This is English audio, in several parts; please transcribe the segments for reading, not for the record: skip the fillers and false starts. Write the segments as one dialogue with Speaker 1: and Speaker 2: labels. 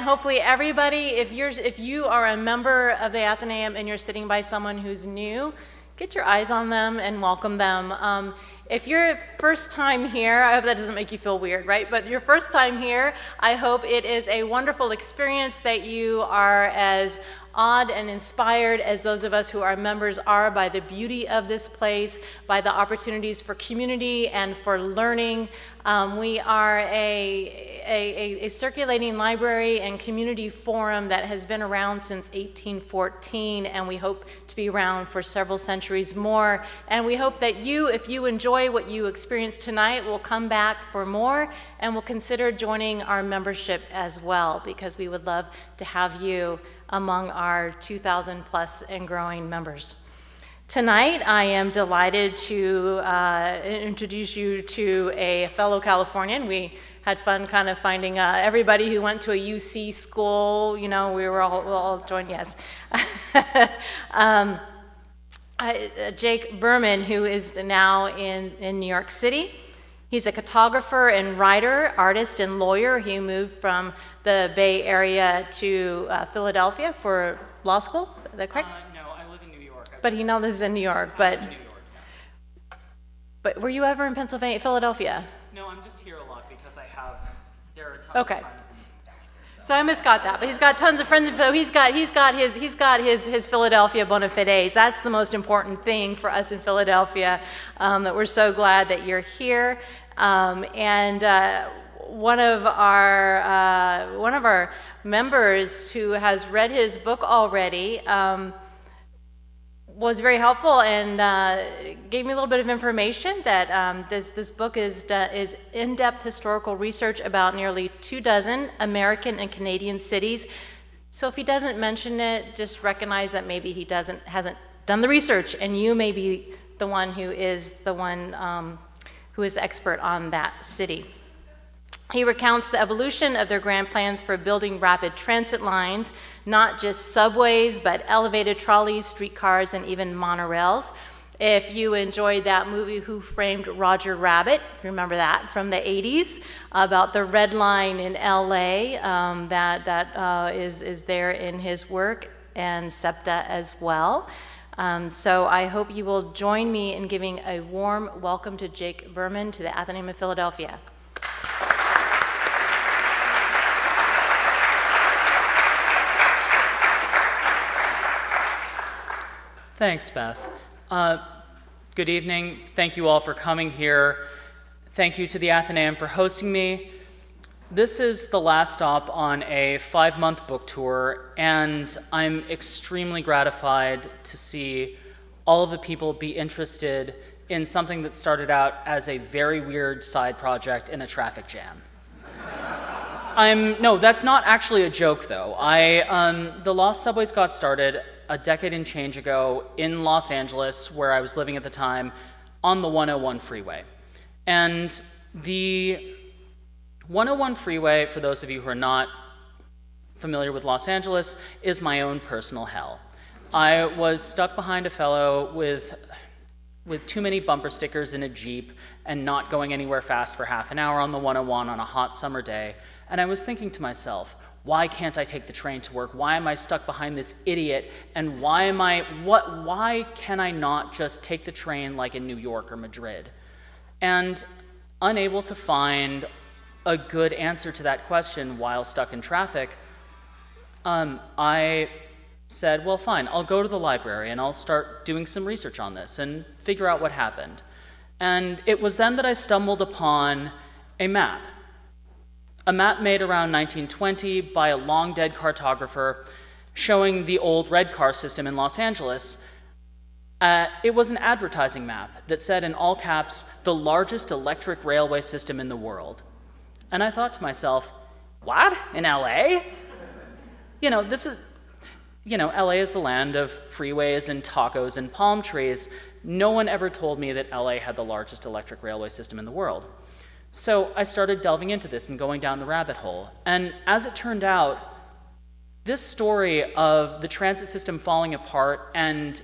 Speaker 1: Hopefully everybody, if you are a member of the Athenaeum and you're sitting by someone who's new, get your eyes on them and welcome them. If you're first time here, I hope that doesn't make you feel weird, right? But your first time here, I hope it is a wonderful experience, that you are as awed and inspired as those of us who are members are by the beauty of this place, by the opportunities for community and for learning. We are a circulating library and community forum that has been around since 1814, and we hope to be around for several centuries more. And we hope that you, if you enjoy what you experienced tonight, will come back for more and will consider joining our membership as well, because we would love to have you among our 2,000 plus and growing members. Tonight, I am delighted to introduce you to a fellow Californian. We had fun kind of finding everybody who went to a UC school, you know, we'll all join, yes. Jake Berman, who is now in New York City. He's a cartographer and writer, artist, and lawyer. He moved from the Bay Area to Philadelphia for law school. Is that correct?
Speaker 2: No, I live in New York.
Speaker 1: But he now lives in New York.
Speaker 2: I live in New York now.
Speaker 1: But were you ever in Philadelphia?
Speaker 2: No, I'm just here a lot because there are tons
Speaker 1: Okay.
Speaker 2: of friends down here.
Speaker 1: So I misgot that, but he's got tons of friends. So he's got his Philadelphia bona fides. That's the most important thing for us in Philadelphia. That we're so glad that you're here. One of our members who has read his book already was very helpful and gave me a little bit of information that this book is in-depth historical research about nearly 24 American and Canadian cities. So if he doesn't mention it, just recognize that maybe he hasn't done the research, and you may be the one who is expert on that city. He recounts the evolution of their grand plans for building rapid transit lines, not just subways, but elevated trolleys, streetcars, and even monorails. If you enjoyed that movie, Who Framed Roger Rabbit, if you remember that from the 80s, about the Red Line in LA, that is there in his work, and SEPTA as well. So I hope you will join me in giving a warm welcome to Jake Berman to the Athenaeum of Philadelphia.
Speaker 2: Thanks, Beth. Good evening. Thank you all for coming here. Thank you to the Athenaeum for hosting me. This is the last stop on a 5-month book tour, and I'm extremely gratified to see all of the people be interested in something that started out as a very weird side project in a traffic jam. No, that's not actually a joke, though. The Lost Subways got started a decade and change ago in Los Angeles, where I was living at the time, on the 101 freeway. And the 101 freeway, for those of you who are not familiar with Los Angeles, is my own personal hell. I was stuck behind a fellow with too many bumper stickers in a Jeep and not going anywhere fast for half an hour on the 101 on a hot summer day. And I was thinking to myself, why can't I take the train to work? Why am I stuck behind this idiot? And why can I not just take the train like in New York or Madrid? And unable to find a good answer to that question while stuck in traffic, I said, well, fine, I'll go to the library and I'll start doing some research on this and figure out what happened. And it was then that I stumbled upon a map made around 1920 by a long-dead cartographer showing the old red car system in Los Angeles. It was an advertising map that said in all caps, the largest electric railway system in the world. And I thought to myself, what? In LA? LA is the land of freeways and tacos and palm trees. No one ever told me that LA had the largest electric railway system in the world. So I started delving into this and going down the rabbit hole. And as it turned out, this story of the transit system falling apart and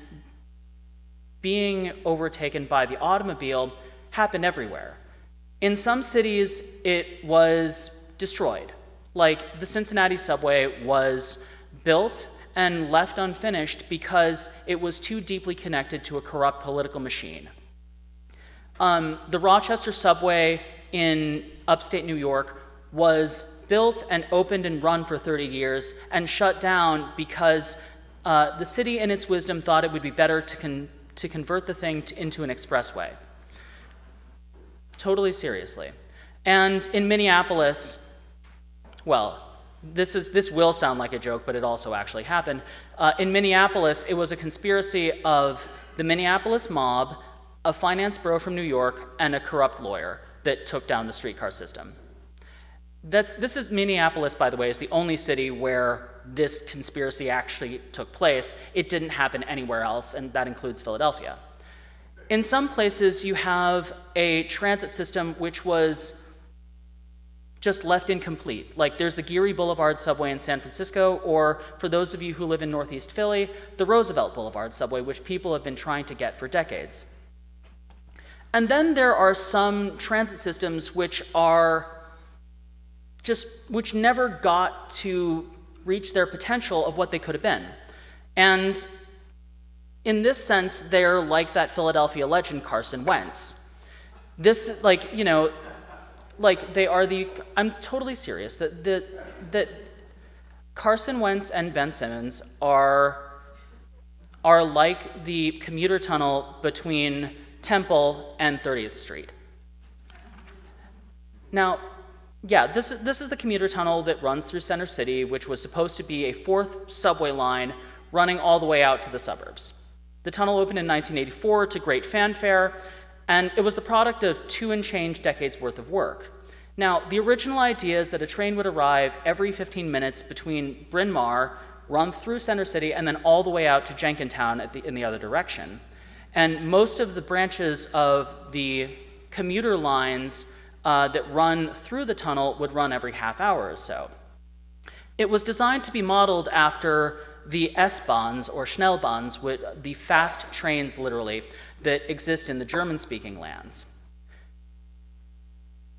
Speaker 2: being overtaken by the automobile happened everywhere. In some cities, it was destroyed. Like, the Cincinnati subway was built and left unfinished because it was too deeply connected to a corrupt political machine. The Rochester subway in upstate New York was built and opened and run for 30 years and shut down because the city in its wisdom thought it would be better to convert the thing into an expressway. Totally seriously. And in Minneapolis, well, this will sound like a joke, but it also actually happened. In Minneapolis, it was a conspiracy of the Minneapolis mob, a finance bro from New York, and a corrupt lawyer that took down the streetcar system. This is Minneapolis, by the way, is the only city where this conspiracy actually took place. It didn't happen anywhere else, and that includes Philadelphia. In some places, you have a transit system which was just left incomplete. Like, there's the Geary Boulevard subway in San Francisco, or for those of you who live in Northeast Philly, the Roosevelt Boulevard subway, which people have been trying to get for decades. And then there are some transit systems which never got to reach their potential of what they could have been. And in this sense, they're like that Philadelphia legend, Carson Wentz. This, they are I'm totally serious, that Carson Wentz and Ben Simmons are like the commuter tunnel between Temple and 30th Street. Now, yeah, this is the commuter tunnel that runs through Center City, which was supposed to be a fourth subway line running all the way out to the suburbs. The tunnel opened in 1984 to great fanfare, and it was the product of 2 and change decades worth of work. Now, the original idea is that a train would arrive every 15 minutes between Bryn Mawr, run through Center City, and then all the way out to Jenkintown in the other direction. And most of the branches of the commuter lines that run through the tunnel would run every half hour or so. It was designed to be modeled after the S-Bahns, or Schnellbahns, the fast trains, literally, that exist in the German-speaking lands.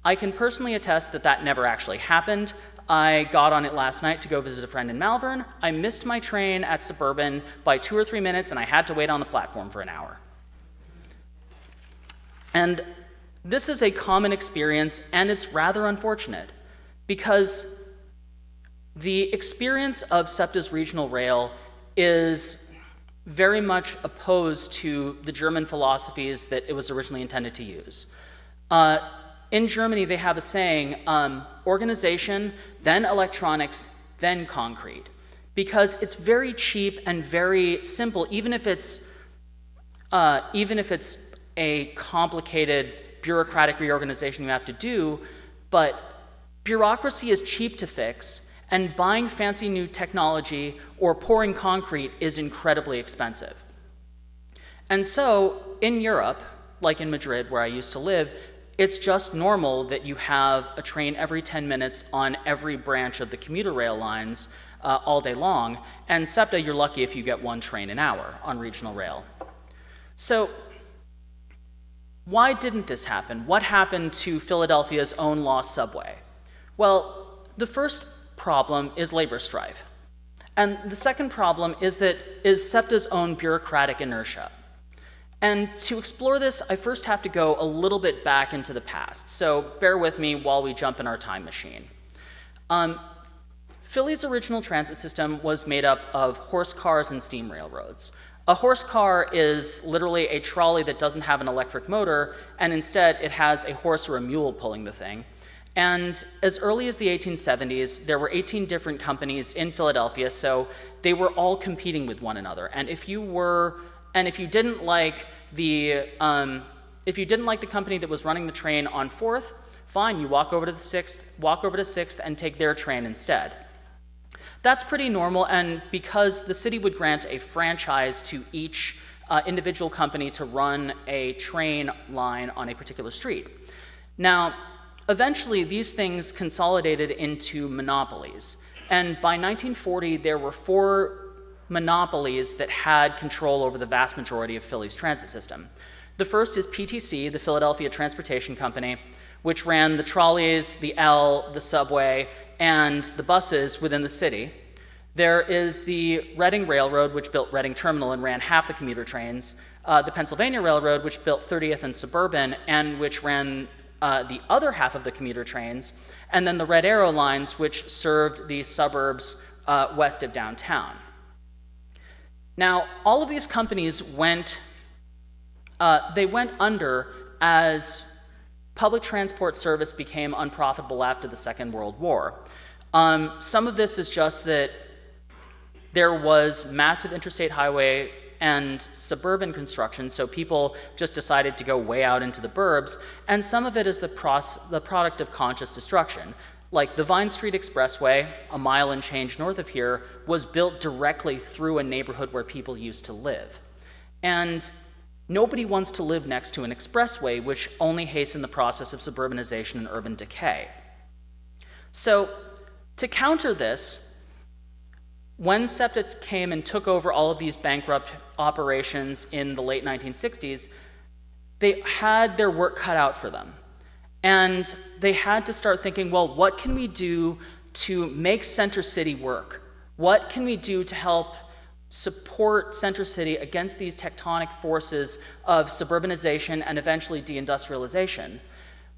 Speaker 2: I can personally attest that that never actually happened. I got on it last night to go visit a friend in Malvern. I missed my train at Suburban by 2 or 3 minutes, and I had to wait on the platform for an hour. And this is a common experience, and it's rather unfortunate, because the experience of SEPTA's regional rail is very much opposed to the German philosophies that it was originally intended to use. In Germany, they have a saying, organization, then electronics, then concrete, because it's very cheap and very simple, even if it's a complicated bureaucratic reorganization you have to do, but bureaucracy is cheap to fix, and buying fancy new technology or pouring concrete is incredibly expensive. And so, in Europe, like in Madrid, where I used to live, it's just normal that you have a train every 10 minutes on every branch of the commuter rail lines all day long, and SEPTA, you're lucky if you get 1 train an hour on regional rail. So, why didn't this happen? What happened to Philadelphia's own lost subway? Well, the first problem is labor strife. And the second problem is SEPTA's own bureaucratic inertia. And to explore this, I first have to go a little bit back into the past. So bear with me while we jump in our time machine. Philly's original transit system was made up of horse cars and steam railroads. A horse car is literally a trolley that doesn't have an electric motor, and instead it has a horse or a mule pulling the thing. And as early as the 1870s, there were 18 different companies in Philadelphia, so they were all competing with one another. And if you didn't like the company that was running the train on 4th, fine, you walk over to 6th and take their train instead. That's pretty normal, and because the city would grant a franchise to each individual company to run a train line on a particular street. Now, eventually, these things consolidated into monopolies. And by 1940, there were 4 monopolies that had control over the vast majority of Philly's transit system. The first is PTC, the Philadelphia Transportation Company, which ran the trolleys, the L, the subway, and the buses within the city. There is the Reading Railroad, which built Reading Terminal and ran half the commuter trains. The Pennsylvania Railroad, which built 30th and Suburban, and which ran the other half of the commuter trains. And then the Red Arrow lines, which served the suburbs west of downtown. Now, all of these companies went under as public transport service became unprofitable after the Second World War. Some of this is just that there was massive interstate highway and suburban construction, so people just decided to go way out into the burbs, and some of it is the product of conscious destruction. Like the Vine Street Expressway, a mile and change north of here, was built directly through a neighborhood where people used to live. And nobody wants to live next to an expressway, which only hastened the process of suburbanization and urban decay. So, to counter this, when SEPTA came and took over all of these bankrupt operations in the late 1960s, they had their work cut out for them. And they had to start thinking, well, what can we do to make Center City work? What can we do to help support Center City against these tectonic forces of suburbanization and eventually deindustrialization?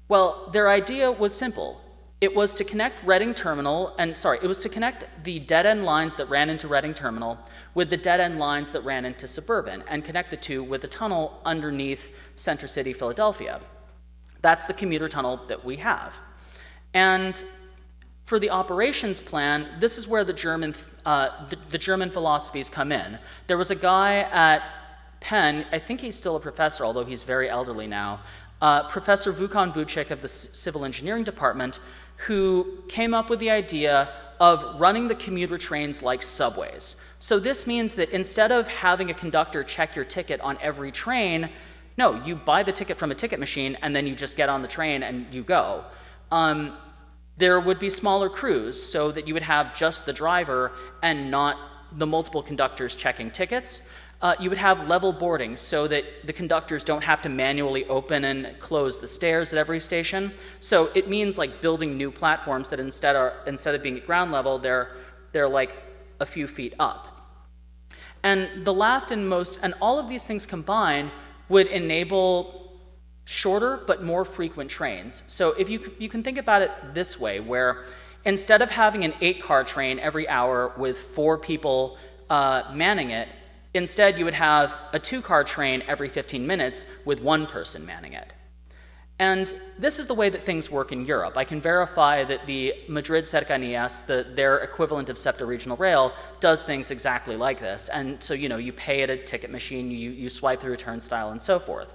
Speaker 2: Well, their idea was simple. It was to connect Reading Terminal, it was to connect the dead-end lines that ran into Reading Terminal with the dead-end lines that ran into Suburban, and connect the two with a tunnel underneath Center City, Philadelphia. That's the commuter tunnel that we have. And for the operations plan, this is where the German philosophies come in. There was a guy at Penn, I think he's still a professor, although he's very elderly now, Professor Vukan Vucic of the Civil Engineering Department, who came up with the idea of running the commuter trains like subways. So this means that instead of having a conductor check your ticket on every train, no, you buy the ticket from a ticket machine and then you just get on the train and you go. There would be smaller crews so that you would have just the driver and not the multiple conductors checking tickets. You would have level boarding so that the conductors don't have to manually open and close the stairs at every station. So it means like building new platforms that instead of being at ground level, they're like a few feet up. And the last and all of these things combined would enable shorter but more frequent trains. So if you can think about it this way, where instead of having an 8-car train every hour with 4 people manning it, instead you would have a 2-car train every 15 minutes with 1 person manning it. And this is the way that things work in Europe. I can verify that the Madrid Cercanías, their equivalent of SEPTA Regional Rail, does things exactly like this. And so, you pay at a ticket machine, you swipe through a turnstile, and so forth.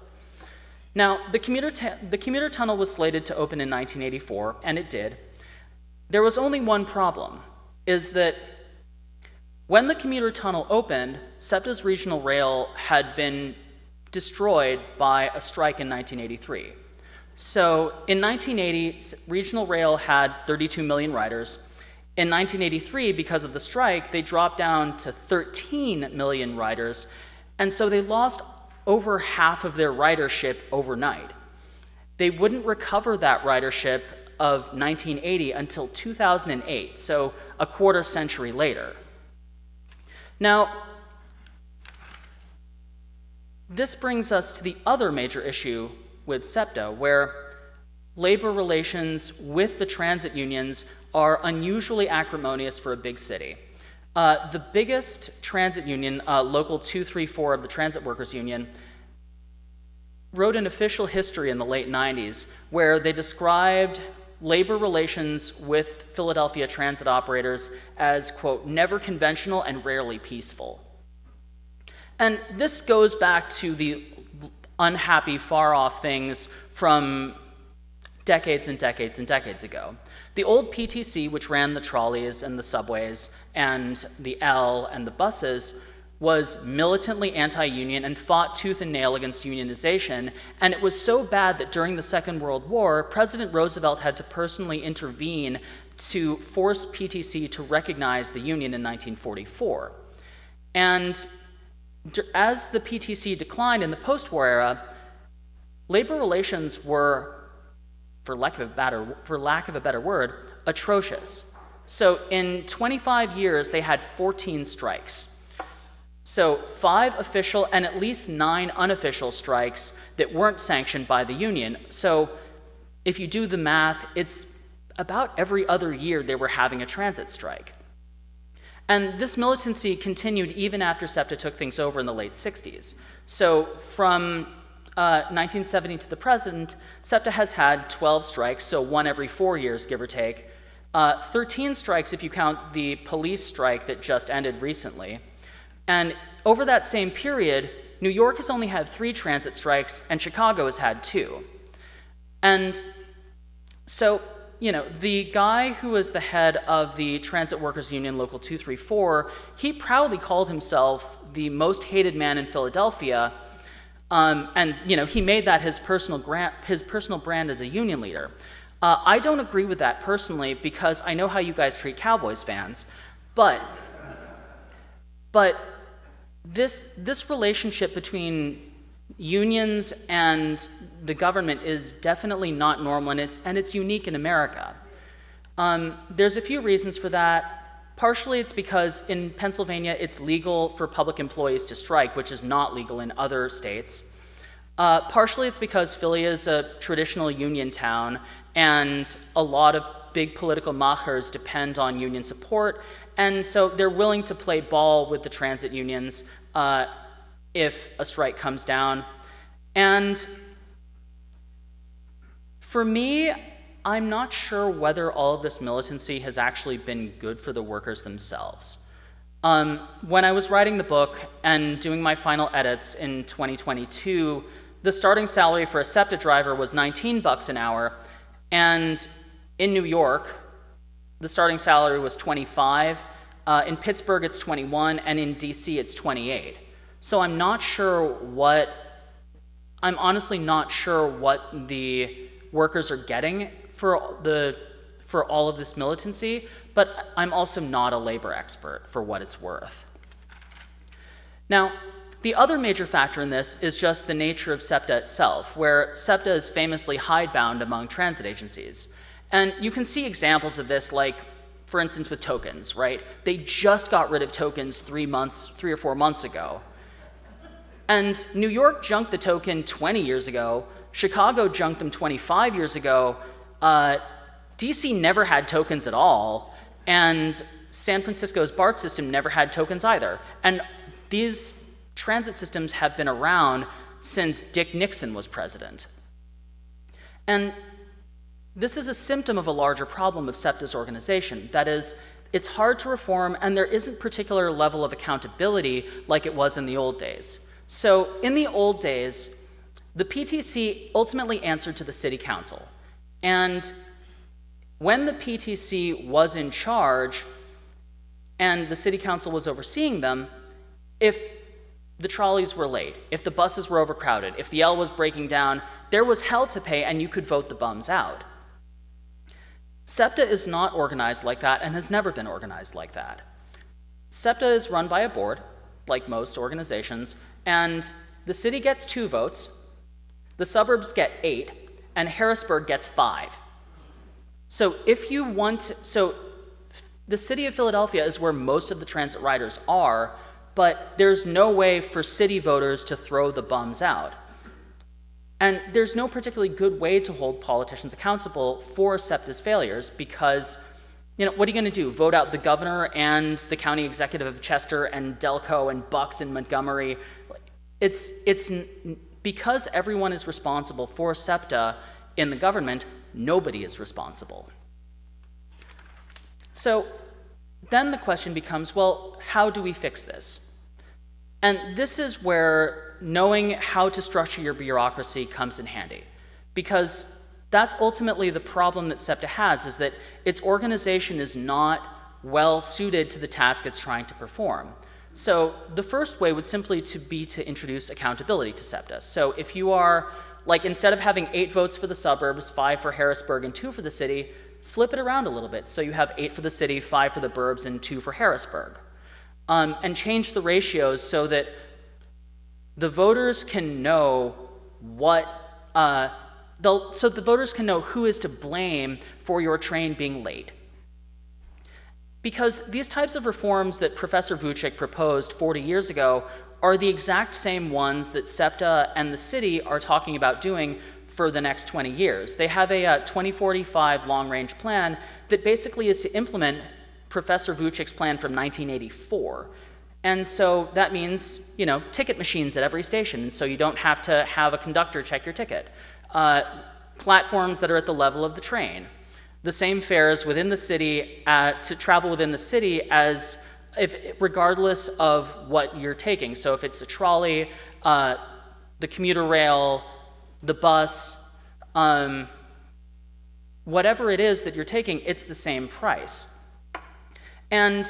Speaker 2: Now, the commuter tunnel was slated to open in 1984, and it did. There was only one problem, is that when the commuter tunnel opened, SEPTA's regional rail had been destroyed by a strike in 1983. So in 1980, regional rail had 32 million riders. In 1983, because of the strike, they dropped down to 13 million riders, and so they lost over half of their ridership overnight. They wouldn't recover that ridership of 1980 until 2008, so a quarter century later. Now, this brings us to the other major issue with SEPTA, where labor relations with the transit unions are unusually acrimonious for a big city. The biggest transit union, Local 234 of the Transit Workers Union, wrote an official history in the late 90s where they described labor relations with Philadelphia transit operators as, quote, never conventional and rarely peaceful. And this goes back to the unhappy, far-off things from decades and decades and decades ago. The old PTC, which ran the trolleys and the subways and the L and the buses, was militantly anti-union and fought tooth and nail against unionization, and it was so bad that during the Second World War, President Roosevelt had to personally intervene to force PTC to recognize the union in 1944. And as the PTC declined in the post-war era, labor relations were, for lack of a better word, atrocious. So in 25 years, they had 14 strikes. So 5 official and at least 9 unofficial strikes that weren't sanctioned by the union. So if you do the math, it's about every other year they were having a transit strike. And this militancy continued even after SEPTA took things over in the late 60s. So from 1970 to the present, SEPTA has had 12 strikes, so 1 every 4 years, give or take. 13 strikes if you count the police strike that just ended recently. And over that same period, New York has only had 3 transit strikes, and Chicago has had 2. And so, the guy who was the head of the Transit Workers Union Local 234, he proudly called himself the most hated man in Philadelphia, and he made that his personal brand as a union leader. I don't agree with that personally because I know how you guys treat Cowboys fans, but this relationship between unions and the government is definitely not normal, and it's unique in America. There's a few reasons for that. Partially it's because in Pennsylvania it's legal for public employees to strike, which is not legal in other states. Partially it's because Philly is a traditional union town, and a lot of big political machers depend on union support, and so they're willing to play ball with the transit unions if a strike comes down. And for me, I'm not sure whether all of this militancy has actually been good for the workers themselves. When I was writing the book and doing my final edits in 2022, the starting salary for a SEPTA driver was $19 an hour, and in New York, the starting salary was $25. In Pittsburgh, it's $21, and in DC, it's $28. So I'm honestly not sure what the workers are getting for all of this militancy, but I'm also not a labor expert for what it's worth. Now, the other major factor in this is just the nature of SEPTA itself, where SEPTA is famously hidebound among transit agencies. And you can see examples of this, like, for instance, with tokens, right? They just got rid of tokens 3 or 4 months ago. And New York junked the token 20 years ago, Chicago junked them 25 years ago, DC never had tokens at all, and San Francisco's BART system never had tokens either. And these transit systems have been around since Dick Nixon was president. And this is a symptom of a larger problem of SEPTA's organization. That is, it's hard to reform, and there isn't particular level of accountability like it was in the old days. So in the old days, the PTC ultimately answered to the city council. And when the PTC was in charge and the city council was overseeing them, if the trolleys were late, if the buses were overcrowded, if the L was breaking down, there was hell to pay and you could vote the bums out. SEPTA is not organized like that and has never been organized like that. SEPTA is run by a board, like most organizations, and the city gets 2 votes, the suburbs get 8, and Harrisburg gets 5. So the city of Philadelphia is where most of the transit riders are, but there's no way for city voters to throw the bums out. And there's no particularly good way to hold politicians accountable for SEPTA's failures because, what are you going to do? Vote out the governor and the county executive of Chester and Delco and Bucks and Montgomery? It's because everyone is responsible for SEPTA in the government, nobody is responsible. So then the question becomes, well, how do we fix this? And this is where knowing how to structure your bureaucracy comes in handy, because that's ultimately the problem that SEPTA has, is that its organization is not well suited to the task it's trying to perform. So the first way would simply be to introduce accountability to SEPTA. So if you are, instead of having 8 votes for the suburbs, 5 for Harrisburg, and 2 for the city, flip it around a little bit. So you have 8 for the city, 5 for the burbs, and 2 for Harrisburg. And change the ratios so that the voters can know who is to blame for your train being late. Because these types of reforms that Professor Vucic proposed 40 years ago are the exact same ones that SEPTA and the city are talking about doing for the next 20 years. They have a 2045 long-range plan that basically is to implement Professor Vucic's plan from 1984. And so that means, you know, ticket machines at every station, so you don't have to have a conductor check your ticket. Platforms that are at the level of the train. The same fares within the city to travel within the city as regardless of what you're taking. So if it's a trolley, the commuter rail, the bus, whatever it is that you're taking, it's the same price. And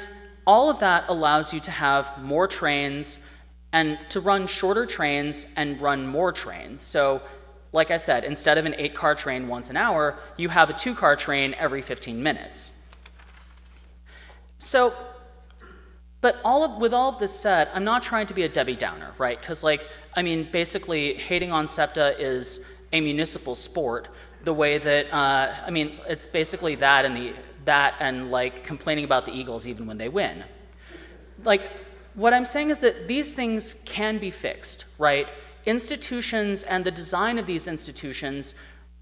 Speaker 2: all of that allows you to have more trains and to run shorter trains and run more trains. So like I said, instead of an 8-car train once an hour, you have a 2-car train every 15 minutes. So, but with all of this said, I'm not trying to be a Debbie Downer, right? Because, like, I mean, basically, hating on SEPTA is a municipal sport. The way that, I mean, it's basically that and like complaining about the Eagles even when they win. Like, what I'm saying is that these things can be fixed, right? Institutions and the design of these institutions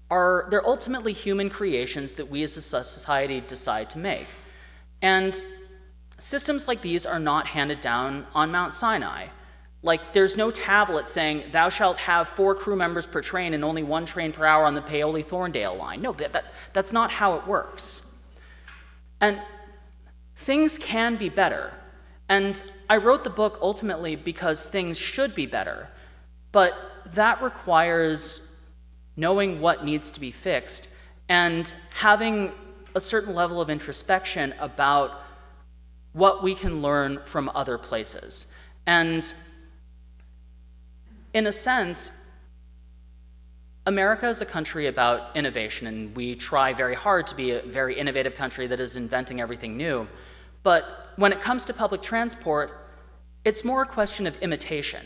Speaker 2: they're ultimately human creations that we as a society decide to make. And systems like these are not handed down on Mount Sinai. Like, there's no tablet saying, thou shalt have 4 crew members per train and only 1 train per hour on the Paoli-Thorndale line. No, that's not how it works. And things can be better. And I wrote the book ultimately because things should be better. But that requires knowing what needs to be fixed and having a certain level of introspection about what we can learn from other places. And in a sense, America is a country about innovation, and we try very hard to be a very innovative country that is inventing everything new. But when it comes to public transport, it's more a question of imitation.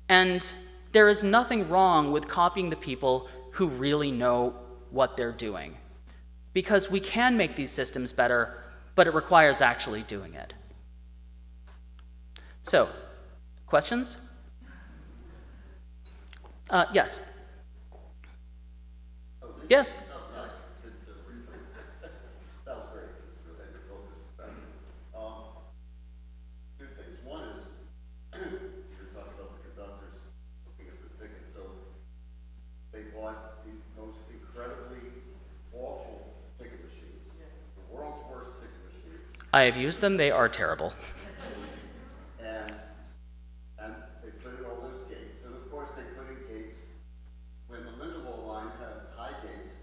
Speaker 2: And there is nothing wrong with copying the people who really know what they're doing. Because we can make these systems better, but it requires actually doing it. So, questions? Yes. Yes. I have used them. They are terrible.
Speaker 3: And they put in all those gates. And of course, they put in gates when the Lindewall line had high gates,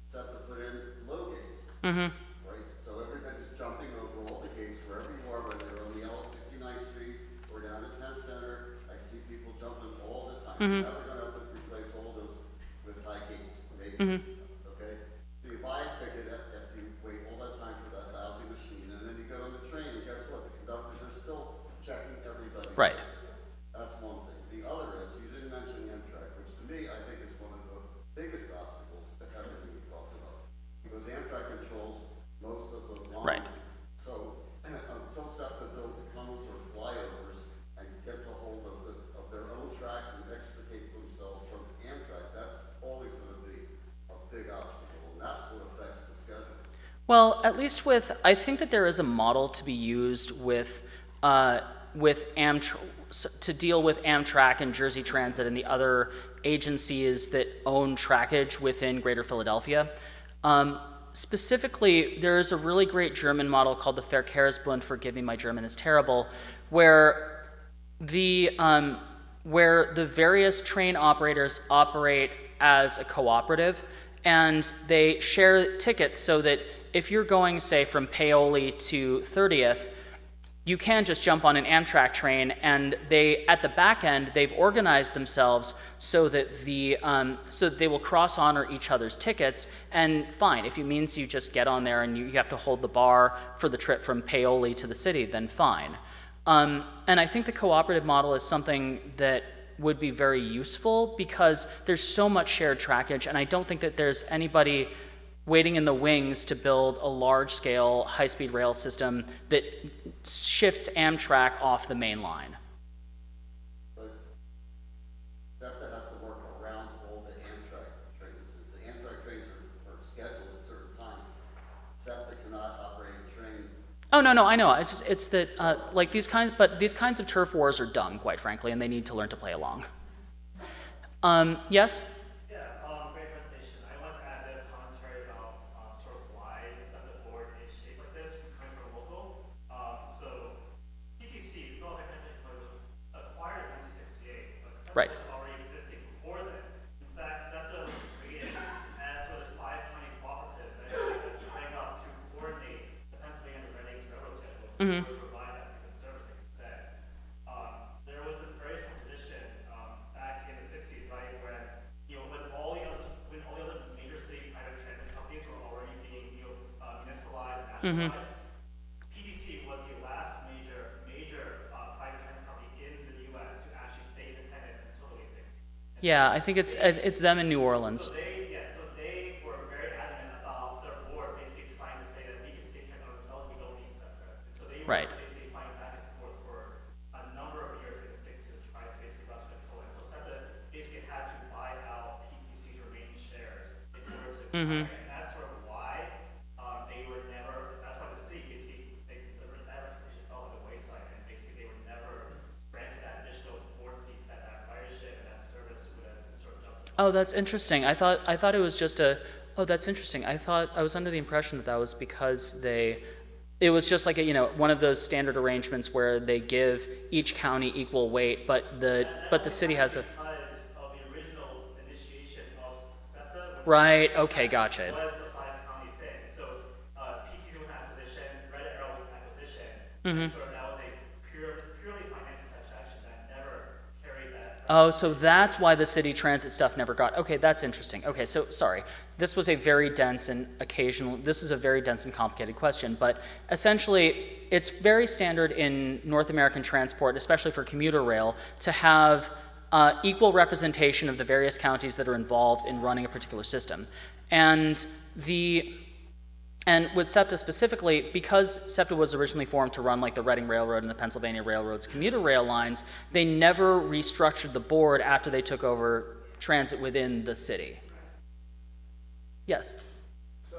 Speaker 3: except to put in low gates.
Speaker 2: Mm-hmm.
Speaker 3: Right? So everybody's jumping over all the gates wherever you are, whether you're on the L69th Street or down at Penn Center. I see people jumping all the time.
Speaker 2: Mm-hmm.
Speaker 3: Now they're going to have to replace all those with high gates. Maybe.
Speaker 2: Mm-hmm.
Speaker 3: Okay? So you buy a ticket after you wait all that time for that lousy machine, and then you get on the train, and guess what? The conductors are still checking everybody.
Speaker 2: Right.
Speaker 3: That's one thing. The other is, you didn't mention Amtrak, which to me, I think is one of the biggest obstacles to everything you talked about. Because Amtrak controls most of the lines.
Speaker 2: Right.
Speaker 3: So until SEPTA builds tunnels or flyovers and gets a hold of their own tracks and extricates themselves from Amtrak, that's always going to be a big obstacle, and that's what affects the schedule.
Speaker 2: Well, at least I think that there is a model to be used with Amtrak to deal with Amtrak and Jersey Transit and the other agencies that own trackage within Greater Philadelphia. Specifically, there is a really great German model called the Verkehrsbund, forgive me, my German is terrible, where the various train operators operate as a cooperative, and they share tickets so that if you're going, say, from Paoli to 30th, you can just jump on an Amtrak train, and at the back end, they've organized themselves so that they will cross honor each other's tickets. And fine, if it means you just get on there and you have to hold the bar for the trip from Paoli to the city, then fine. And I think the cooperative model is something that would be very useful because there's so much shared trackage, and I don't think that there's anybody waiting in the wings to build a large-scale high-speed rail system that shifts Amtrak off the main line.
Speaker 3: But SEPTA has to work around all the Amtrak trains. If the Amtrak trains are scheduled at certain times, SEPTA cannot operate a train.
Speaker 2: Oh, no, I know. It's that, like these kinds of turf wars are dumb, quite frankly, and they need to learn to play along. Yes?
Speaker 4: Yeah, great presentation. I want to add a bit of commentary about sort of why the SEPTA board is shaped like this, coming from local. So PTC, Development Technical, was acquired in 1968, but SEPTA
Speaker 2: Right.
Speaker 4: was already existing before then. In fact, SEPTA was created as sort of this five-county cooperative that sprang up to coordinate the Pennsylvania and Reading's railroad schedules to provide that frequent service, like you said. There was this very strong tradition back in the 60s, right, when when all the other major city private transit companies were already being municipalized and nationalized. PTC was the last major private transit company in the U.S. to actually stay independent until the late 60s.
Speaker 2: Yeah, I think it's them in New Orleans.
Speaker 4: So they were very adamant about their board basically trying to say that we can stay independent ourselves, we don't need SEPTA. And so they were
Speaker 2: Right.
Speaker 4: basically fighting back and forth for a number of years in the 60s to try to basically wrestle control. And so SEPTA basically had to buy out PTC's remaining shares in order to acquire it. And that's sort of why they were never, that's why the city basically, that representation fell by the wayside, and basically they were never granted that additional board seats that ridership and that service would have sort of justified.
Speaker 2: Oh, that's interesting. I thought it was just a. Oh, that's interesting. I was under the impression that was because it was just like one of those standard arrangements where they give each county equal weight, but the city has a.
Speaker 4: Because of the original initiation of SEPTA, which
Speaker 2: Right. Okay. Gotcha.
Speaker 4: was the five-county thing. So PTC was an acquisition, Red Arrow was an acquisition,
Speaker 2: Mm-hmm.
Speaker 4: so that was a purely financial transaction that never carried that.
Speaker 2: Oh, so that's why the city transit stuff never got. Okay, that's interesting. Okay, so sorry. This was a very dense and complicated question, but essentially it's very standard in North American transport, especially for commuter rail, to have equal representation of the various counties that are involved in running a particular system. And with SEPTA specifically, because SEPTA was originally formed to run like the Reading Railroad and the Pennsylvania Railroad's commuter rail lines, they never restructured the board after they took over transit within the city. Yes?
Speaker 5: So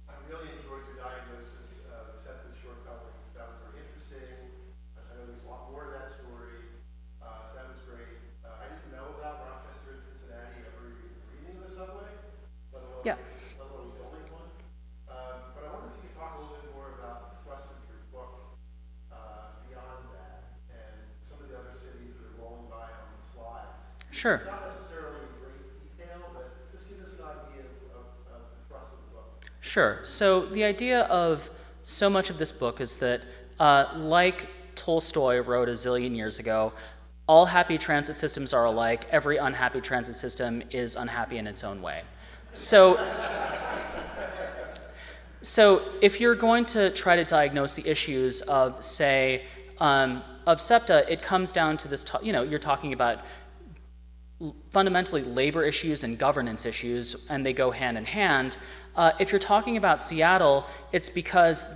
Speaker 5: I really enjoyed your diagnosis of SEPTA's shortcomings. That was very interesting. I know there's a lot more to that story. So that was great. I didn't know about Rochester and Cincinnati ever even breathing in the subway, let alone,
Speaker 2: Yeah.
Speaker 5: let alone building one. But I wonder if you could talk a little bit more about the thrust of your book beyond that and some of the other cities that are rolling by on the slides.
Speaker 2: Sure.
Speaker 5: Not necessarily in great detail, but just give us an idea of the thrust of the book.
Speaker 2: Sure. So the idea of so much of this book is that, like Tolstoy wrote a zillion years ago, all happy transit systems are alike. Every unhappy transit system is unhappy in its own way. So if you're going to try to diagnose the issues of, say, of SEPTA, it comes down to this, you're talking about fundamentally labor issues and governance issues, and they go hand in hand. If you're talking about Seattle, it's because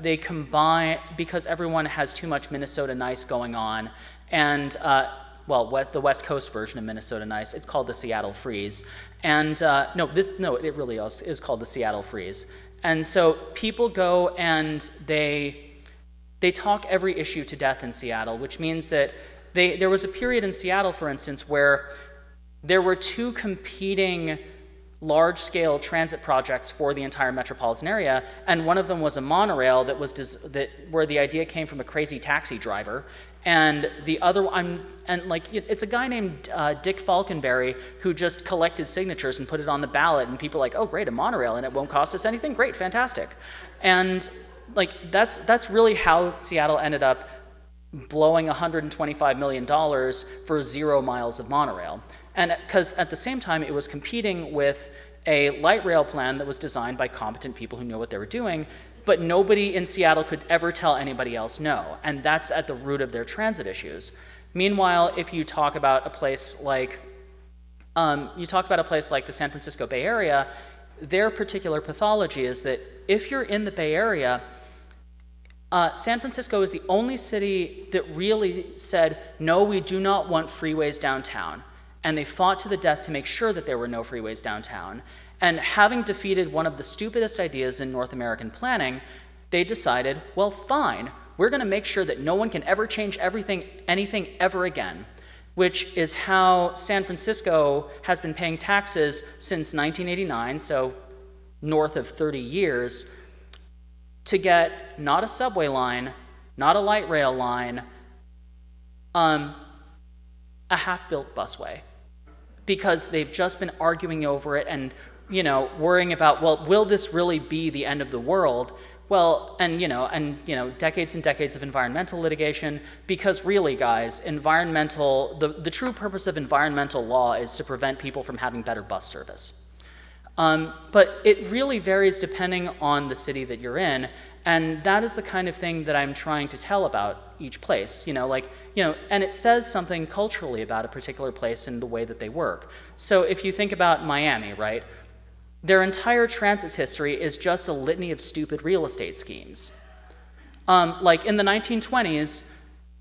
Speaker 2: because everyone has too much Minnesota Nice going on, and the West Coast version of Minnesota Nice, it's called the Seattle Freeze. And it really is called the Seattle Freeze. And so people go and they talk every issue to death in Seattle, which means that there was a period in Seattle, for instance, where there were two competing large-scale transit projects for the entire metropolitan area, and one of them was a monorail where the idea came from a crazy taxi driver, and the other it's a guy named Dick Falconberry who just collected signatures and put it on the ballot, and people are like, oh great, a monorail, and it won't cost us anything? Great, fantastic. And that's really how Seattle ended up blowing $125 million for 0 miles of monorail. And because at the same time, it was competing with a light rail plan that was designed by competent people who knew what they were doing, but nobody in Seattle could ever tell anybody else no. And that's at the root of their transit issues. Meanwhile, if you talk about a place like the San Francisco Bay Area, their particular pathology is that if you're in the Bay Area, San Francisco is the only city that really said, no, we do not want freeways downtown. And they fought to the death to make sure that there were no freeways downtown. And having defeated one of the stupidest ideas in North American planning, they decided, well, fine, we're going to make sure that no one can ever change anything ever again, which is how San Francisco has been paying taxes since 1989, so north of 30 years, to get not a subway line, not a light rail line, a half-built busway, because they've just been arguing over it and, worrying about, well, will this really be the end of the world? Well, and decades and decades of environmental litigation, because really, guys, the true purpose of environmental law is to prevent people from having better bus service. But it really varies depending on the city that you're in, and that is the kind of thing that I'm trying to tell about each place, and it says something culturally about a particular place and the way that they work. So if you think about Miami, right, their entire transit history is just a litany of stupid real estate schemes. Like in the 1920s,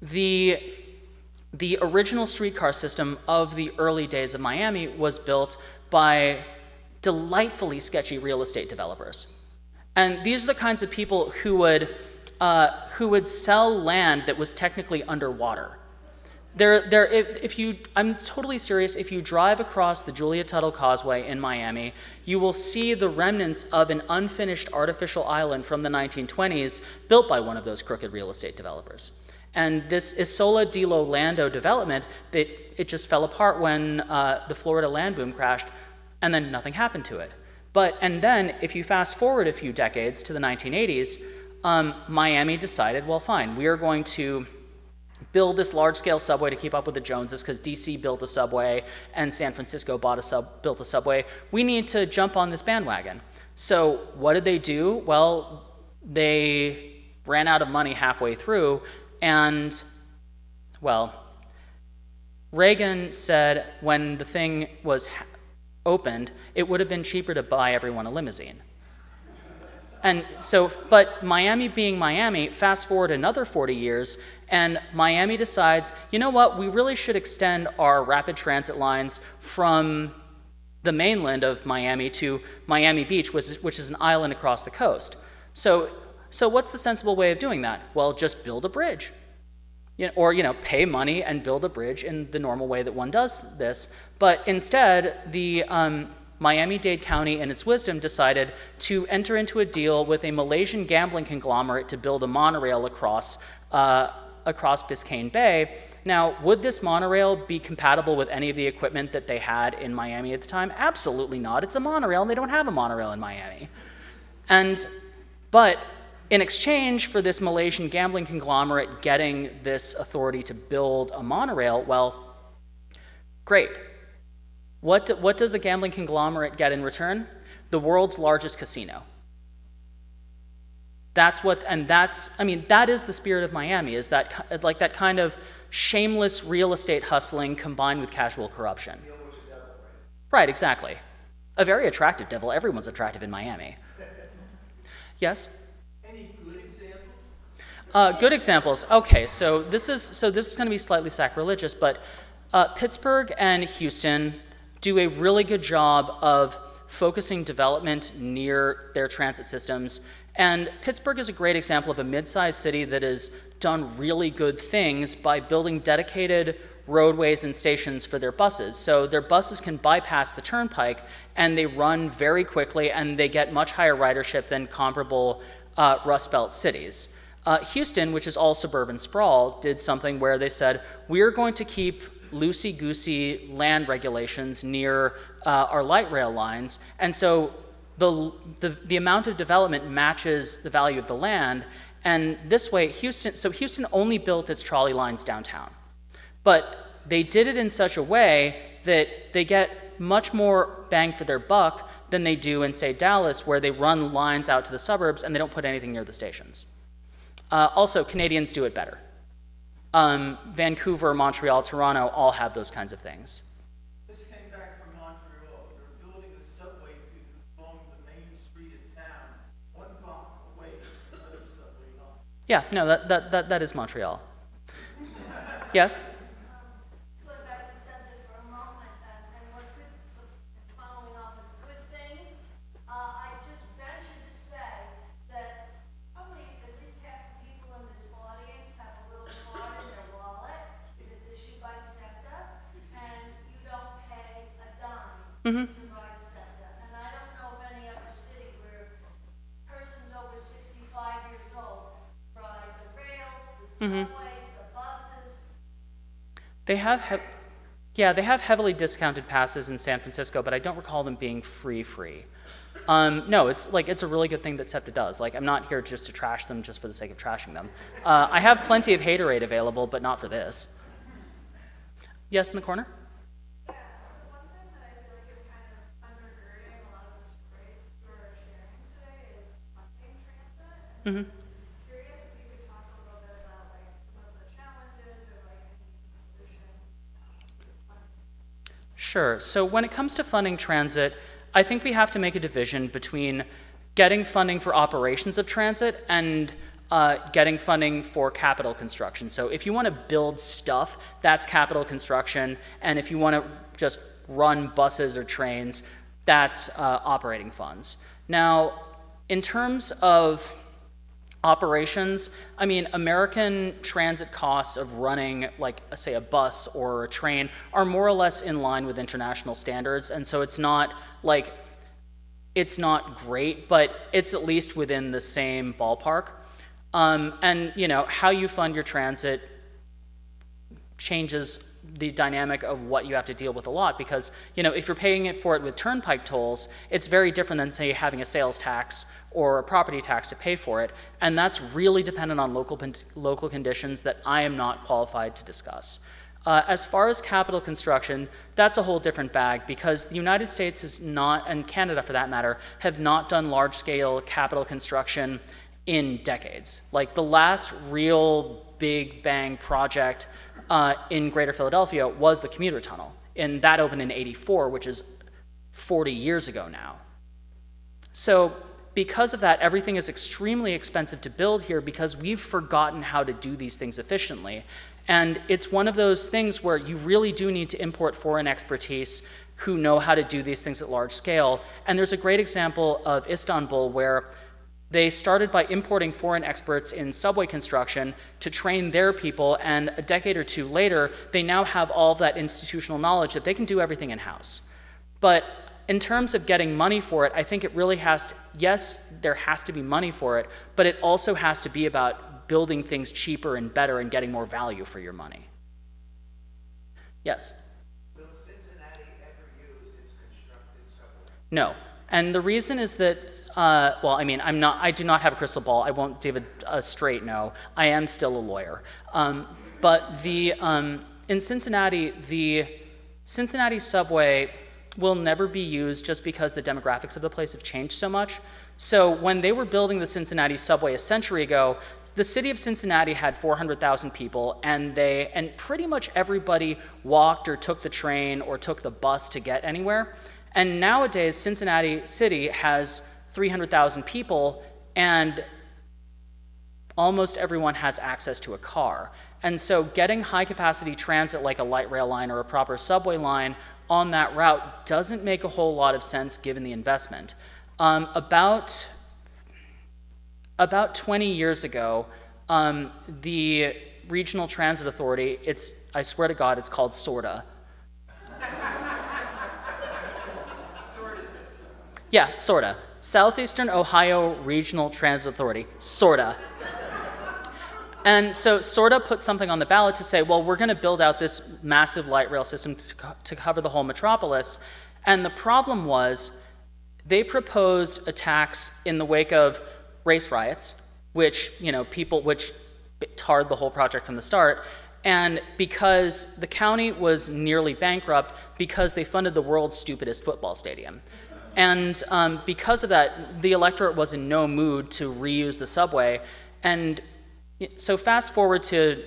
Speaker 2: the original streetcar system of the early days of Miami was built by delightfully sketchy real estate developers. And these are the kinds of people who would sell land that was technically underwater. I'm totally serious, if you drive across the Julia Tuttle Causeway in Miami, you will see the remnants of an unfinished artificial island from the 1920s built by one of those crooked real estate developers. And this Isola di Lando development, it just fell apart when the Florida land boom crashed, and then nothing happened to it. And then, if you fast forward a few decades to the 1980s, Miami decided, well, fine, we are going to build this large-scale subway to keep up with the Joneses because DC built a subway and San Francisco built a subway. We need to jump on this bandwagon. So what did they do? Well, they ran out of money halfway through, and, well, Reagan said when the thing was opened, it would have been cheaper to buy everyone a limousine. And so, but Miami being Miami, fast forward another 40 years, and Miami decides, you know what, we really should extend our rapid transit lines from the mainland of Miami to Miami Beach, which is an island across the coast. So what's the sensible way of doing that? Well, just build a bridge. Or pay money and build a bridge in the normal way that one does this. But instead, the Miami-Dade County, in its wisdom, decided to enter into a deal with a Malaysian gambling conglomerate to build a monorail across Biscayne Bay. Now, would this monorail be compatible with any of the equipment that they had in Miami at the time? Absolutely not. It's a monorail, and they don't have a monorail in Miami. But in exchange for this Malaysian gambling conglomerate getting this authority to build a monorail, well, great. What does the gambling conglomerate get in return? The world's largest casino. That is the spirit of Miami, is that kind of shameless real estate hustling combined with casual corruption.
Speaker 5: The almost a devil,
Speaker 2: Right, exactly. A very attractive devil. Everyone's attractive in Miami. Yes?
Speaker 5: Any good examples?
Speaker 2: Good examples. Okay, so this is going to be slightly sacrilegious, but Pittsburgh and Houston do a really good job of focusing development near their transit systems. And Pittsburgh is a great example of a mid-sized city that has done really good things by building dedicated roadways and stations for their buses. So their buses can bypass the turnpike, and they run very quickly, and they get much higher ridership than comparable Rust Belt cities. Houston, which is all suburban sprawl, did something where they said, we're going to keep loosey-goosey land regulations near our light rail lines, and so the amount of development matches the value of the land, and this way Houston only built its trolley lines downtown. But they did it in such a way that they get much more bang for their buck than they do in, say, Dallas, where they run lines out to the suburbs and they don't put anything near the stations. Also, Canadians do it better. Vancouver, Montreal, Toronto all have those kinds of things.
Speaker 6: This came back from Montreal. They're building a subway along
Speaker 2: Yeah, no, that is Montreal. Yes?
Speaker 6: Going back to subject for a moment, and what good, following on with good things, I just venture to say that probably at least half the people in this audience have a little card in their wallet if it's issued by SEPTA, and you don't pay a dime to provide SEPTA. And I don't know of any other city where persons over 65 years old ride the rails, the subways, the buses.
Speaker 2: They have, yeah, they have heavily discounted passes in San Francisco, but I don't recall them being free. No, it's a really good thing that SEPTA does. Like, I'm not here just to trash them just for the sake of trashing them. I have plenty of Haterade available, but not for this. Yes, in the corner?
Speaker 6: Yeah, so one thing that I feel like is kind of undergirding a lot of this praise you're sharing today is funding transit. And so curious if you could talk a little bit about like some of the challenges or like any solutions.
Speaker 2: Sure. So when it comes to funding transit, I think we have to make a division between getting funding for operations of transit and getting funding for capital construction. So if you want to build stuff, that's capital construction, and if you want to just run buses or trains, that's operating funds. Now, in terms of operations, I mean, American transit costs of running, like, say, a bus or a train are more or less in line with international standards, and so it's not like, it's not great, but it's at least within the same ballpark. And, you know, how you fund your transit changes the dynamic of what you have to deal with a lot, because, you know, if you're paying for it with turnpike tolls, it's very different than, say, having a sales tax or a property tax to pay for it, and that's really dependent on local conditions that I am not qualified to discuss. As far as capital construction, that's a whole different bag, because the United States has not, and Canada for that matter, have not done large-scale capital construction in decades. Like, the last real big bang project in Greater Philadelphia was the commuter tunnel, and that opened in '84, which is 40 years ago now. So because of that, everything is extremely expensive to build here because we've forgotten how to do these things efficiently. And it's one of those things where you really do need to import foreign expertise who know how to do these things at large scale. And there's a great example of Istanbul where they started by importing foreign experts in subway construction to train their people, and a decade or two later, they now have all of that institutional knowledge that they can do everything in-house. But in terms of getting money for it, I think it really has to, yes, there has to be money for it, but it also has to be about building things cheaper and better and getting more value for your money. Yes?
Speaker 7: Will Cincinnati ever use its constructed subway?
Speaker 2: No. And the reason is that well, I mean, I do not have a crystal ball. I won't give a straight no. I am still a lawyer. But in Cincinnati, the Cincinnati subway will never be used just because the demographics of the place have changed so much. So when they were building the Cincinnati subway a century ago, the city of Cincinnati had 400,000 people, and pretty much everybody walked or took the train or took the bus to get anywhere. And nowadays, Cincinnati City has 300,000 people, and almost everyone has access to a car. And so getting high-capacity transit like a light rail line or a proper subway line on that route doesn't make a whole lot of sense given the investment. About 20 years ago, the Regional Transit Authority, I swear to God, it's called SORTA. Yeah, SORTA. Southeastern Ohio Regional Transit Authority, SORTA. And so SORTA put something on the ballot to say, well, we're going to build out this massive light rail system to cover the whole metropolis. And the problem was they proposed a tax in the wake of race riots, which tarred the whole project from the start. And because the county was nearly bankrupt because they funded the world's stupidest football stadium. And because of that, the electorate was in no mood to reuse the subway. And so fast forward to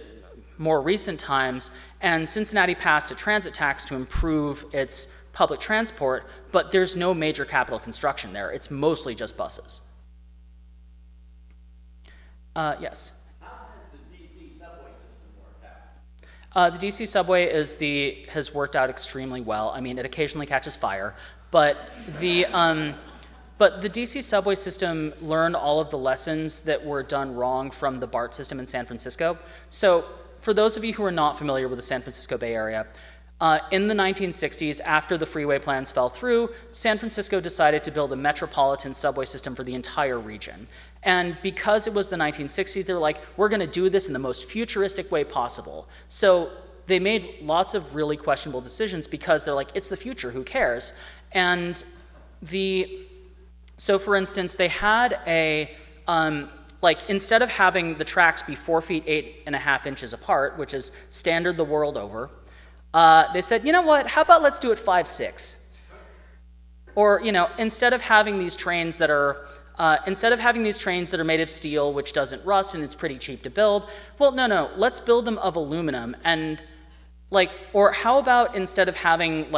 Speaker 2: more recent times, and Cincinnati passed a transit tax to improve its public transport, but there's no major capital construction there. It's mostly just buses. Yes. The DC subway has worked out extremely well. I mean, it occasionally catches fire, but the DC subway system learned all of the lessons that were done wrong from the BART system in San Francisco. So for those of you who are not familiar with the San Francisco Bay Area, in the 1960s, after the freeway plans fell through, San Francisco decided to build a metropolitan subway system for the entire region. And because it was the 1960s, they were like, we're going to do this in the most futuristic way possible. So they made lots of really questionable decisions because they're like, it's the future, who cares? And so for instance, they had instead of having the tracks be 4 feet 8.5 inches apart, which is standard the world over, they said, you know what, how about let's do it 5'6"? Or, instead of having these trains that are made of steel, which doesn't rust and it's pretty cheap to build, well, no, let's build them of aluminum. And or how about instead of having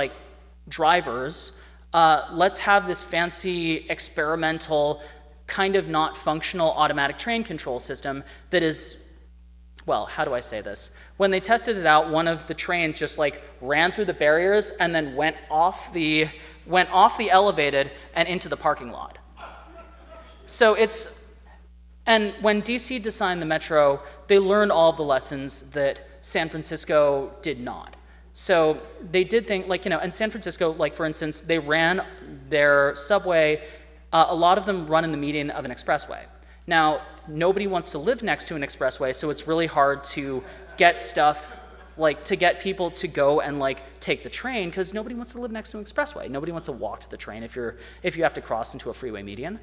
Speaker 2: drivers, let's have this fancy experimental kind of not functional automatic train control system that is, well, how do I say this? When they tested it out, one of the trains just ran through the barriers and then went off the elevated and into the parking lot. So and when DC designed the metro, they learned all of the lessons that San Francisco did not. So they did think, in San Francisco, for instance, they ran their subway, a lot of them run in the median of an expressway. Now, nobody wants to live next to an expressway, so it's really hard to get stuff, to get people to go and take the train, because nobody wants to live next to an expressway. Nobody wants to walk to the train if you have to cross into a freeway median.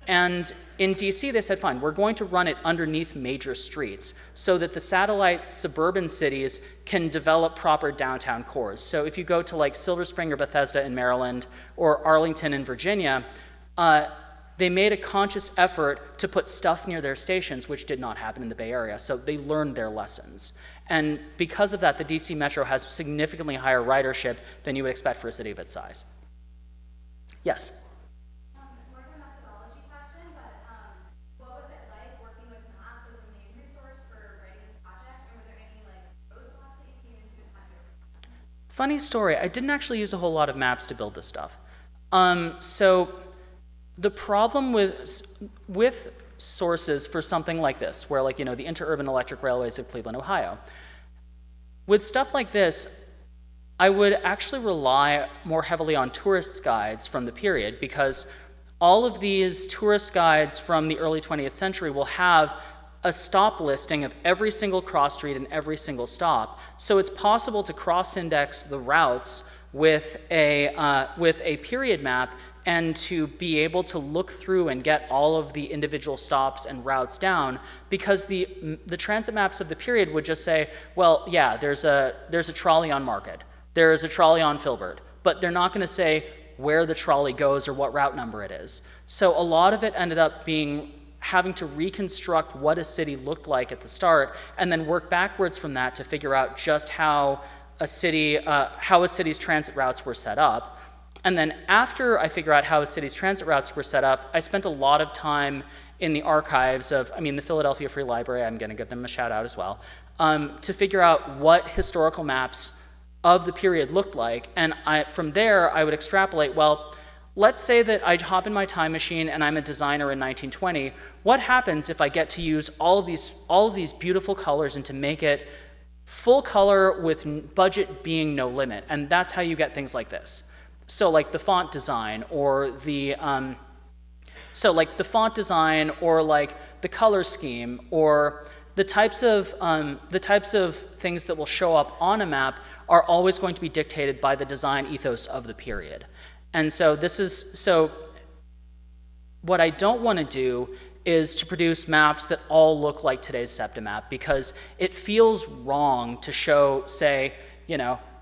Speaker 2: And in DC, they said, fine, we're going to run it underneath major streets so that the satellite suburban cities can develop proper downtown cores. So if you go to Silver Spring or Bethesda in Maryland or Arlington in Virginia, they made a conscious effort to put stuff near their stations, which did not happen in the Bay Area. So they learned their lessons. And because of that, the DC Metro has significantly higher ridership than you would expect for a city of its size. Yes? Funny story, I didn't actually use a whole lot of maps to build this stuff. So the problem with sources for something like this, where the Interurban Electric Railways of Cleveland, Ohio, with stuff like this, I would actually rely more heavily on tourists' guides from the period, because all of these tourist guides from the early 20th century will have a stop listing of every single cross street and every single stop. So it's possible to cross-index the routes with a period map and to be able to look through and get all of the individual stops and routes down, because the transit maps of the period would just say, well, yeah, there's a trolley on Market, there's a trolley on Filbert, but they're not going to say where the trolley goes or what route number it is. So a lot of it ended up having to reconstruct what a city looked like at the start, and then work backwards from that to figure out just how a city's transit routes were set up. And then after I figure out how a city's transit routes were set up, I spent a lot of time in the archives of, the Philadelphia Free Library, I'm going to give them a shout out as well, to figure out what historical maps of the period looked like. And from there, I would extrapolate, well, let's say that I hop in my time machine and I'm a designer in 1920. What happens if I get to use all of these beautiful colors and to make it full color with budget being no limit? And that's how you get things like this. So the font design or the the color scheme or the types of things that will show up on a map are always going to be dictated by the design ethos of the period. And so what I don't want to do is to produce maps that all look like today's SEPTA map, because it feels wrong to show, say,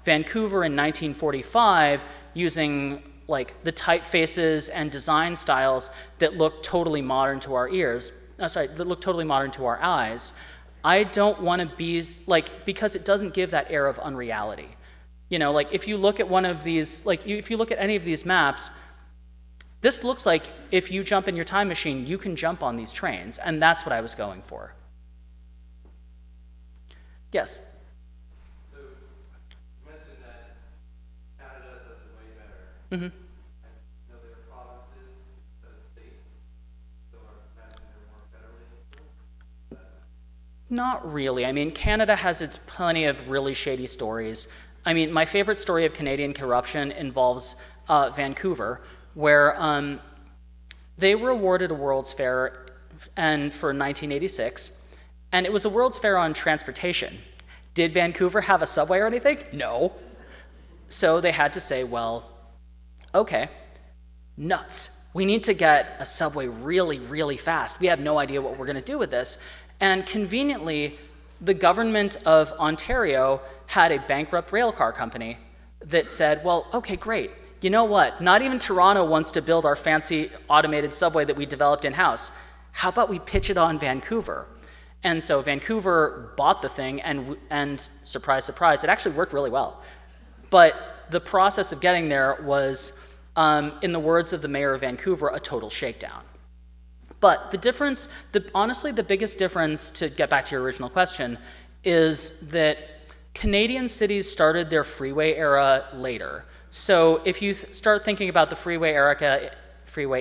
Speaker 2: Vancouver in 1945 using the typefaces and design styles that look totally modern to our eyes. I don't want to be because it doesn't give that air of unreality. If you look at one of these, if you look at any of these maps, this looks like if you jump in your time machine, you can jump on these trains, and that's what I was going for. Yes? Mm-hmm.
Speaker 5: And, you know, there are provinces, states, so I imagine they're more federally influenced.
Speaker 2: Not really. I mean, Canada has its plenty of really shady stories. I mean, my favorite story of Canadian corruption involves Vancouver, where they were awarded a World's Fair and for 1986, and it was a World's Fair on transportation. Did Vancouver have a subway or anything? No. So they had to say, well, okay, nuts. We need to get a subway really, really fast. We have no idea what we're going to do with this. And conveniently, the government of Ontario had a bankrupt railcar company that said, well, okay, great. You know what? Not even Toronto wants to build our fancy automated subway that we developed in-house. How about we pitch it on Vancouver? And so Vancouver bought the thing, and surprise, surprise, it actually worked really well. But the process of getting there was, in the words of the mayor of Vancouver, a total shakedown. But the difference, honestly, the biggest difference, to get back to your original question, is that Canadian cities started their freeway era later. So if you start thinking about the freeway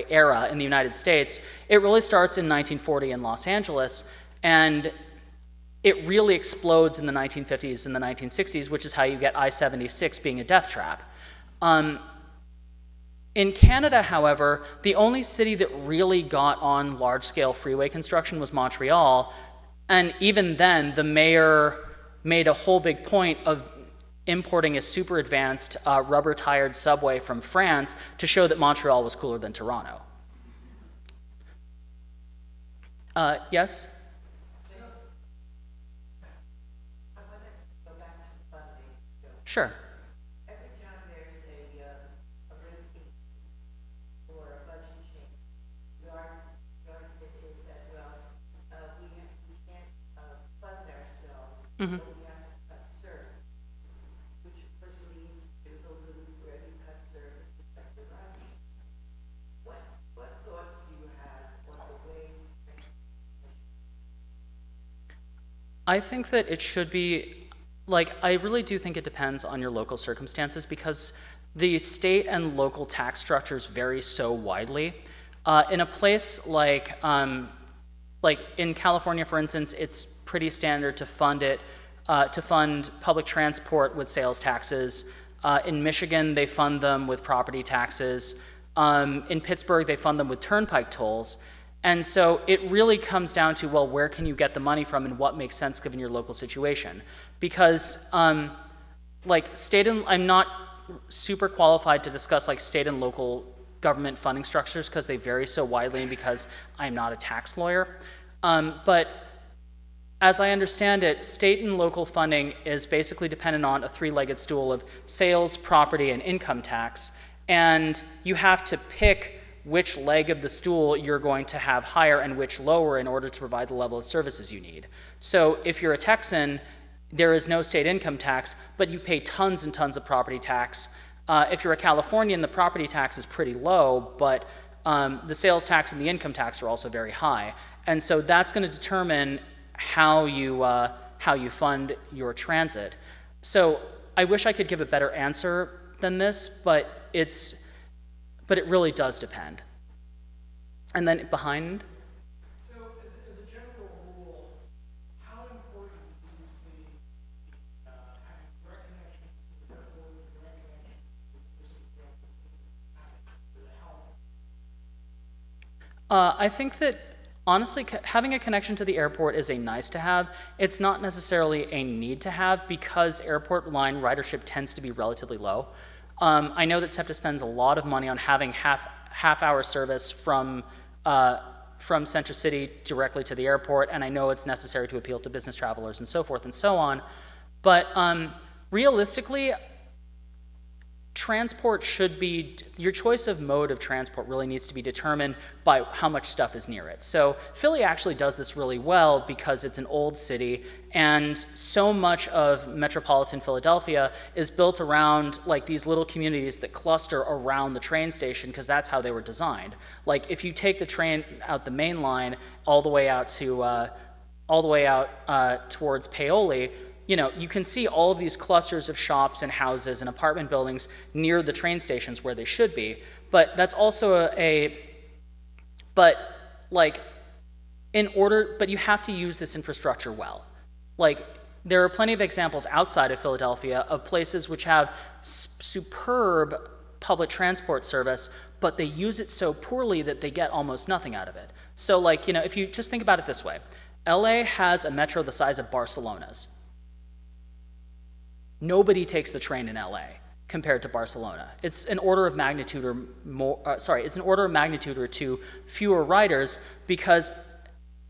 Speaker 2: era in the United States, it really starts in 1940 in Los Angeles, and it really explodes in the 1950s and the 1960s, which is how you get I-76 being a death trap. In Canada, however, the only city that really got on large-scale freeway construction was Montreal, and even then, the mayor made a whole big point of importing a super advanced rubber-tired subway from France to show that Montreal was cooler than Toronto. Yes?
Speaker 7: So, I want to go back to funding.
Speaker 2: Sure.
Speaker 7: Every time there's a rate increase or a budget change, the argument is that, well, we can't fund ourselves,
Speaker 2: Mm-hmm.
Speaker 7: but we have to cut service, which of course leads to the loop where you cut service to cut the running. What thoughts do you have on the way?
Speaker 2: I think that it should be, I really do think it depends on your local circumstances, because the state and local tax structures vary so widely. In a place like in California, for instance, it's pretty standard to fund public transport with sales taxes. In Michigan, they fund them with property taxes. In Pittsburgh, they fund them with turnpike tolls. And so it really comes down to, well, where can you get the money from and what makes sense given your local situation? Because I'm not super qualified to discuss state and local government funding structures because they vary so widely and because I'm not a tax lawyer. But as I understand it, state and local funding is basically dependent on a three-legged stool of sales, property, and income tax. And you have to pick which leg of the stool you're going to have higher and which lower in order to provide the level of services you need. So if you're a Texan, there is no state income tax, but you pay tons and tons of property tax. If you're a Californian, the property tax is pretty low, but the sales tax and the income tax are also very high. And so that's going to determine how you fund your transit. So I wish I could give a better answer than this, but it really does depend. And then behind?
Speaker 8: So as a general rule, how important do you see having direct connections to the airport, direct connections to the health?
Speaker 2: I think that, honestly, having a connection to the airport is a nice to have. It's not necessarily a need to have because airport line ridership tends to be relatively low. I know that SEPTA spends a lot of money on having half-hour service from Center City directly to the airport, and I know it's necessary to appeal to business travelers and so forth and so on. But realistically, transport should be, your choice of mode of transport really needs to be determined by how much stuff is near it. So Philly actually does this really well because it's an old city, and so much of metropolitan Philadelphia is built around these little communities that cluster around the train station because that's how they were designed. If you take the train out the main line all the way out towards Paoli, you know, you can see all of these clusters of shops and houses and apartment buildings near the train stations where they should be, but that's also but you have to use this infrastructure well. Like, there are plenty of examples outside of Philadelphia of places which have superb public transport service, but they use it so poorly that they get almost nothing out of it. So, like, you know, if you just think about it this way, LA has a metro the size of Barcelona's. Nobody takes the train in LA compared to Barcelona. It's an order of magnitude or more, it's an order of magnitude or two fewer riders because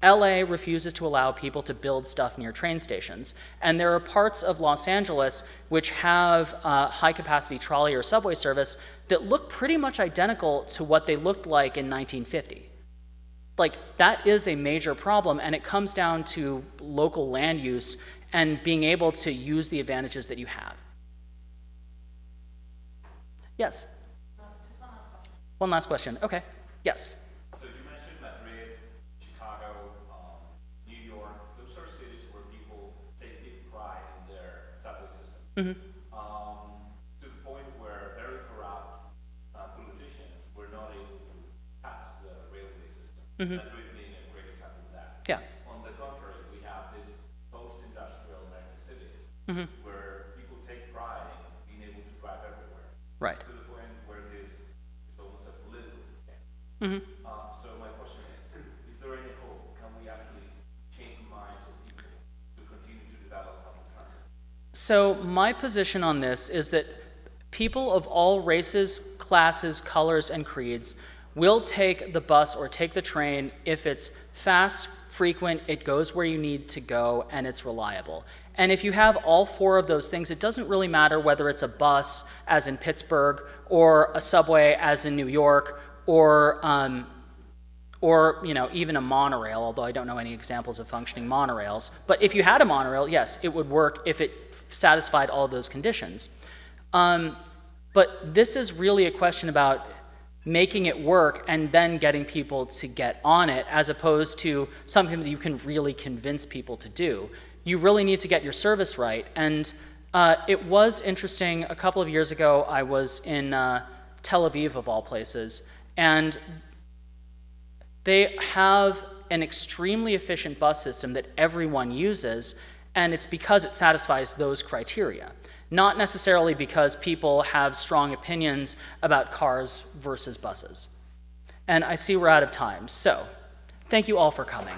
Speaker 2: LA refuses to allow people to build stuff near train stations. And there are parts of Los Angeles which have high-capacity trolley or subway service that look pretty much identical to what they looked like in 1950. Like, that is a major problem, and it comes down to local land use and being able to use the advantages that you have. Yes?
Speaker 1: Just one last question.
Speaker 2: One last question. Okay. Yes?
Speaker 9: So you mentioned Madrid, Chicago, New York. Those are cities where people take big pride in their subway system.
Speaker 2: Mm-hmm.
Speaker 9: To the point where very corrupt politicians were not able to pass the railway system.
Speaker 2: Mm-hmm.
Speaker 9: Madrid being a great example of that.
Speaker 2: Yeah.
Speaker 9: On the contrary, we have these post-industrial mega cities
Speaker 2: Mm-hmm.
Speaker 9: where people take pride in being able to drive everywhere.
Speaker 2: Right.
Speaker 9: To the point where this is almost a political scam.
Speaker 2: Mm-hmm.
Speaker 9: So my question is there any hope? Can we actually change the minds of people to continue to develop public transit?
Speaker 2: So my position on this is that people of all races, classes, colors, and creeds will take the bus or take the train if it's fast, frequent, it goes where you need to go, and it's reliable. And if you have all four of those things, it doesn't really matter whether it's a bus, as in Pittsburgh, or a subway, as in New York, or you know, even a monorail, although I don't know any examples of functioning monorails. But if you had a monorail, yes, it would work if it satisfied all of those conditions. But this is really a question about making it work and then getting people to get on it, as opposed to something that you can really convince people to do. You really need to get your service right. And it was interesting, a couple of years ago, I was in Tel Aviv, of all places, and they have an extremely efficient bus system that everyone uses, and it's because it satisfies those criteria. Not necessarily because people have strong opinions about cars versus buses. And I see we're out of time, so thank you all for coming.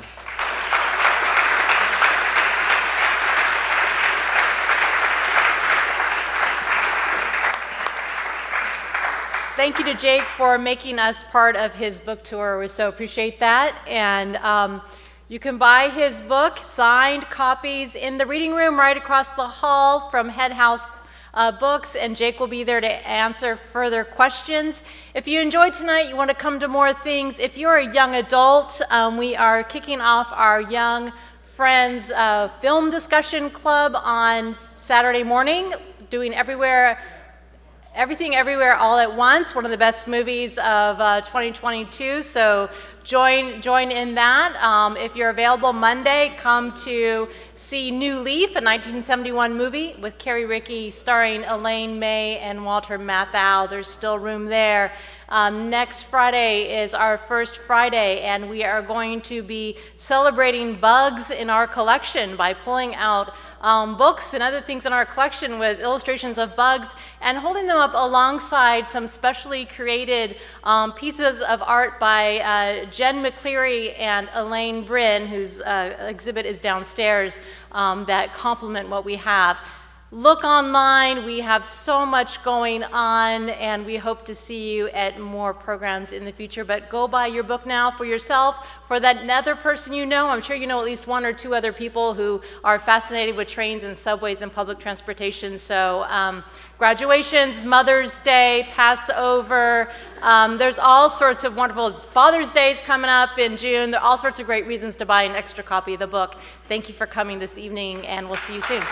Speaker 1: Thank you to Jake for making us part of his book tour. We so appreciate that. And you can buy his book, signed copies, in the reading room right across the hall from Head House Books, and Jake will be there to answer further questions. If you enjoyed tonight, you want to come to more things, if you're a young adult, we are kicking off our Young Friends Film Discussion Club on Saturday morning, doing Everything Everywhere All at Once, one of the best movies of 2022, so join in that. If you're available Monday, come to see New Leaf, a 1971 movie with Carrie Rickey starring Elaine May and Walter Matthau. There's still room there. Next Friday is our first Friday, and we are going to be celebrating bugs in our collection by pulling out books and other things in our collection with illustrations of bugs and holding them up alongside some specially created pieces of art by Jen McCleary and Elaine Bryn, whose exhibit is downstairs, that complement what we have. Look online, we have so much going on, and we hope to see you at more programs in the future. But go buy your book now for yourself, for that other person you know. I'm sure you know at least one or two other people who are fascinated with trains and subways and public transportation. So graduations, Mother's Day, Passover, there's all sorts of wonderful, Father's Day is coming up in June. There are all sorts of great reasons to buy an extra copy of the book. Thank you for coming this evening, and we'll see you soon.